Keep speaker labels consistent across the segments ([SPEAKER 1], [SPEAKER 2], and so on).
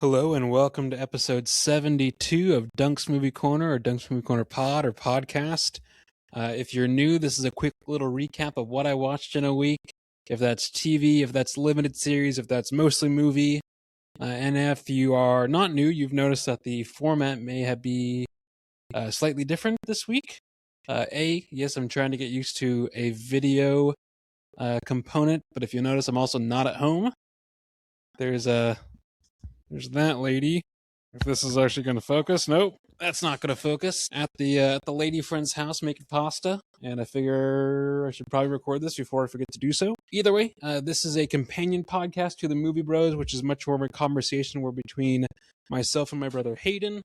[SPEAKER 1] Hello and welcome to episode 72 of Dunk's Movie Corner or Dunk's Movie Corner Pod or Podcast. If you're new, this is a quick little recap of what I watched in a week. If that's TV, if that's limited series, if that's mostly movie. And if you are not new, you've noticed that the format may be slightly different this week. Yes, I'm trying to get used to a video component, but if you notice, I'm also not at home. There's that lady. If this is actually going to focus, nope, that's not going to focus. At the lady friend's house making pasta, and I figure I should probably record this before I forget to do so. Either way, this is a companion podcast to the Movie Bros, which is much more of a conversation where between myself and my brother Hayden,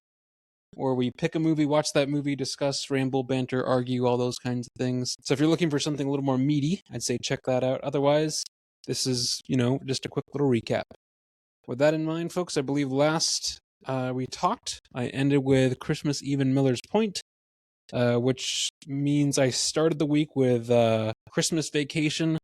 [SPEAKER 1] where we pick a movie, watch that movie, discuss, ramble, banter, argue, all those kinds of things. So if you're looking for something a little more meaty, I'd say check that out. Otherwise, this is, just a quick little recap. With that in mind, folks, I believe last we talked, I ended with Christmas Eve in Miller's Point, which means I started the week with Christmas Vacation.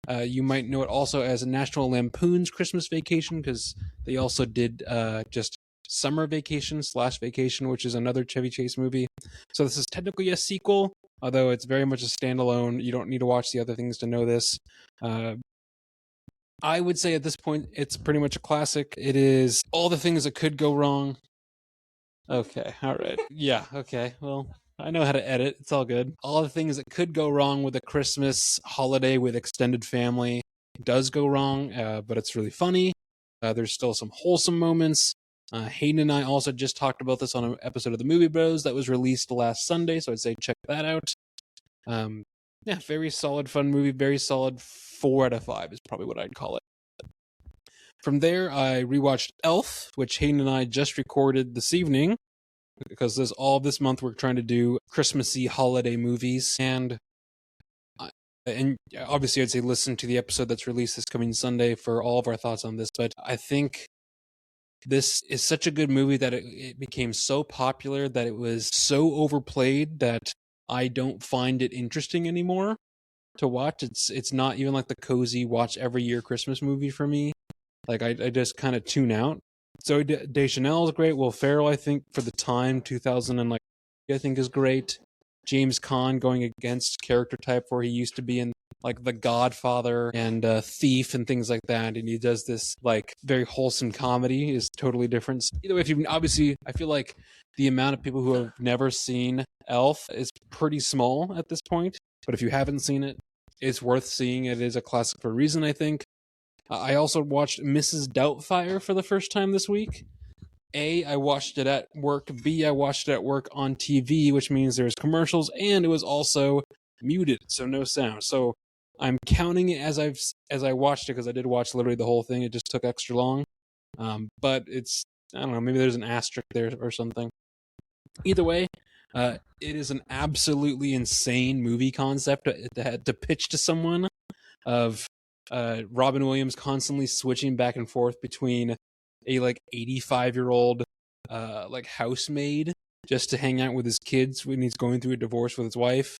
[SPEAKER 1] You might know it also as National Lampoon's Christmas Vacation, because they also did just Summer Vacation / Vacation, which is another Chevy Chase movie. So this is technically a sequel, although it's very much a standalone. You don't need to watch the other things to know this. I would say at this point, it's pretty much a classic. It is all the things that could go wrong. Okay, all right. Yeah, okay. Well, I know how to edit. It's all good. All the things that could go wrong with a Christmas holiday with extended family does go wrong, but it's really funny. There's still some wholesome moments. Hayden and I also just talked about this on an episode of The Movie Bros that was released last Sunday, so I'd say check that out. Yeah, very solid, fun movie. Very solid 4 out of 5 is probably what I'd call it. From there, I rewatched Elf, which Hayden and I just recorded this evening, because all this month we're trying to do Christmassy holiday movies. And obviously I'd say listen to the episode that's released this coming Sunday for all of our thoughts on this. But I think this is such a good movie that it became so popular that it was so overplayed that I don't find it interesting anymore to watch. It's not even like the cozy watch every year Christmas movie for me. Like I just kind of tune out. So Deschanel is great. Will Ferrell, I think for the time 2000 and I think is great. James Caan going against character type where he used to be in like The Godfather and Thief and things like that, and he does this like very wholesome comedy is totally different. Either way, I feel like the amount of people who have never seen Elf is pretty small at this point, but if you haven't seen it, it's worth seeing. It is a classic for a reason, I think. I also watched Mrs.Doubtfire for the first time this week. I watched it at work. B, I watched it at work on TV, which means there's commercials, and it was also muted, so no sound. So I'm counting it as I watched it, because I did watch literally the whole thing. It just took extra long. But it's, I don't know, maybe there's an asterisk there or something. Either way, it is an absolutely insane movie concept to pitch to someone of Robin Williams constantly switching back and forth between a 85-year-old housemaid just to hang out with his kids when he's going through a divorce with his wife.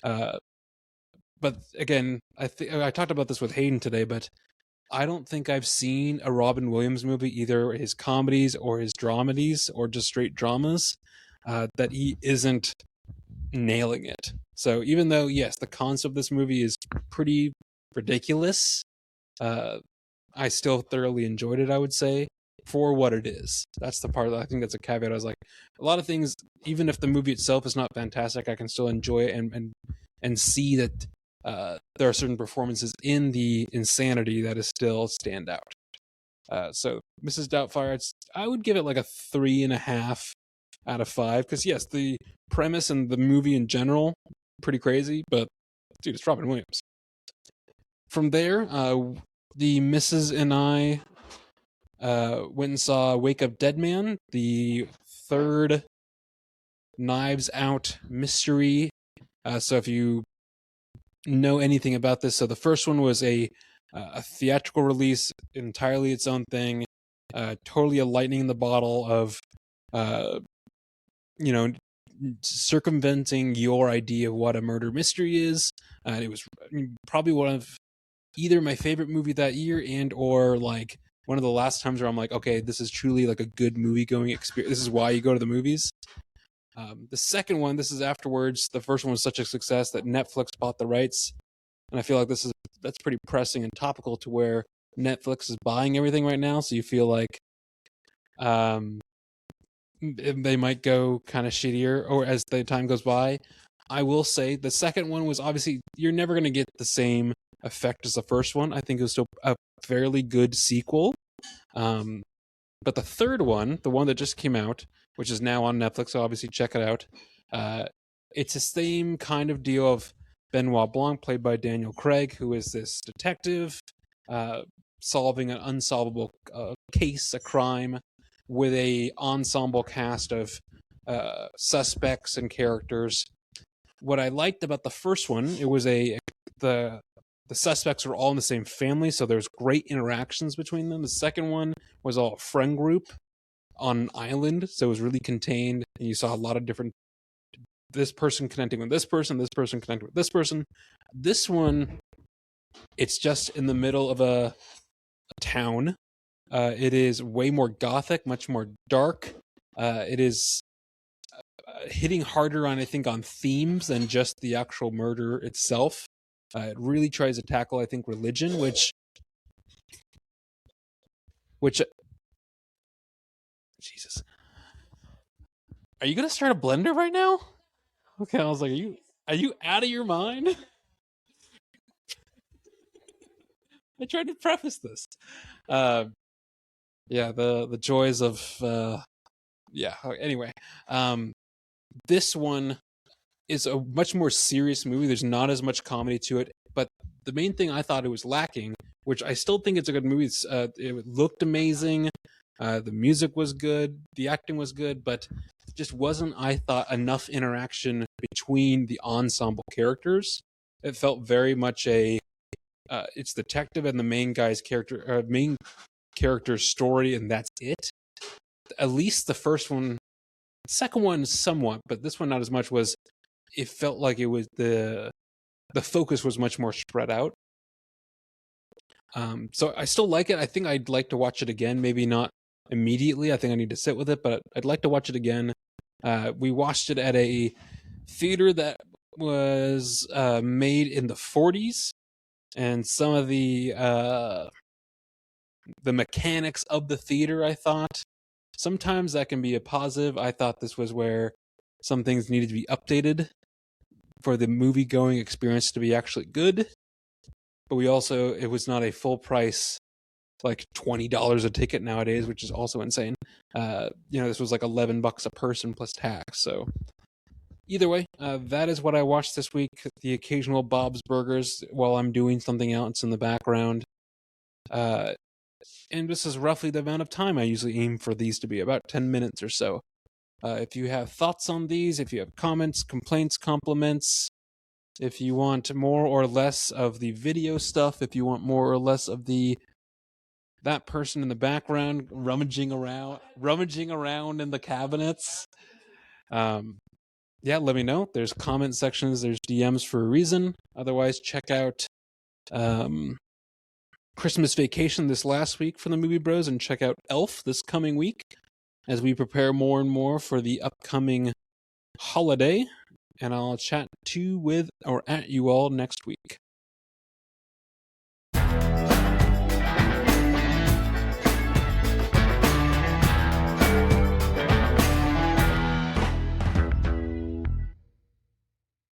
[SPEAKER 1] But again, I talked about this with Hayden today, but I don't think I've seen a Robin Williams movie, either his comedies or his dramedies or just straight dramas, that he isn't nailing it. So even though, yes, the concept of this movie is pretty ridiculous, I still thoroughly enjoyed it, I would say, for what it is. That's the part that I think that's a caveat. I was like, a lot of things, even if the movie itself is not fantastic, I can still enjoy it and see that there are certain performances in the insanity that is still stand out. So Mrs. Doubtfire, I would give it like a 3.5 out of 5, because yes, the premise and the movie in general, pretty crazy, but dude, it's Robin Williams. From there, the missus and I went and saw Wake Up Dead Man, the third Knives Out mystery. So if you know anything about this, so the first one was a theatrical release, entirely its own thing, totally a lightning in the bottle of, circumventing your idea of what a murder mystery is. It was probably one of either my favorite movie that year and or like one of the last times where I'm like, okay, this is truly like a good movie going experience. This is why you go to the movies. The second one, this is afterwards. The first one was such a success that Netflix bought the rights, and I feel like that's pretty pressing and topical to where Netflix is buying everything right now. So you feel like they might go kind of shittier, or as the time goes by. I will say the second one was obviously you're never going to get the same effect as the first one. I think it was still a fairly good sequel. But the third one, the one that just came out, which is now on Netflix, so obviously check it out. It's the same kind of deal of Benoit Blanc, played by Daniel Craig, who is this detective solving an unsolvable case, a crime, with a ensemble cast of suspects and characters. What I liked about the first one, it was the suspects were all in the same family, so there's great interactions between them. The second one was all a friend group on an island, so it was really contained, and you saw a lot of different, this person connecting with this person connecting with this person. This one, it's just in the middle of a town. It is way more gothic, much more dark. It is hitting harder on, I think, on themes than just the actual murder itself. It really tries to tackle, I think, religion, which Jesus, are you gonna start a blender right now? Okay, I was like, are you out of your mind? I tried to preface this. Yeah, the joys of yeah. Anyway, this one is a much more serious movie. There's not as much comedy to it, but the main thing I thought it was lacking, which I still think it's a good movie, it looked amazing, the music was good, the acting was good, but it just wasn't, I thought, enough interaction between the ensemble characters. It felt very much it's detective and the main guy's character, main character's story, and that's it. At least the first one, second one somewhat, but this one not as much. Was it felt like it was the focus was much more spread out. So I still like it. I think I'd like to watch it again. Maybe not immediately. I think I need to sit with it, but I'd like to watch it again. We watched it at a theater that was made in the 40s, and some of the mechanics of the theater, I thought, sometimes that can be a positive. I thought this was where some things needed to be updated for the movie-going experience to be actually good. But it was not a full price, like $20 a ticket nowadays, which is also insane. This was like $11 a person plus tax. So either way, that is what I watched this week. The occasional Bob's Burgers while I'm doing something else in the background. And this is roughly the amount of time I usually aim for these to be, about 10 minutes or so. If you have thoughts on these, if you have comments, complaints, compliments, if you want more or less of the video stuff, if you want more or less of that person in the background rummaging around in the cabinets, yeah, let me know. There's comment sections, there's DMs for a reason. Otherwise, check out Christmas Vacation this last week from the Movie Bros, and check out Elf this coming week as we prepare more and more for the upcoming holiday. And I'll chat to, with, or at you all next week.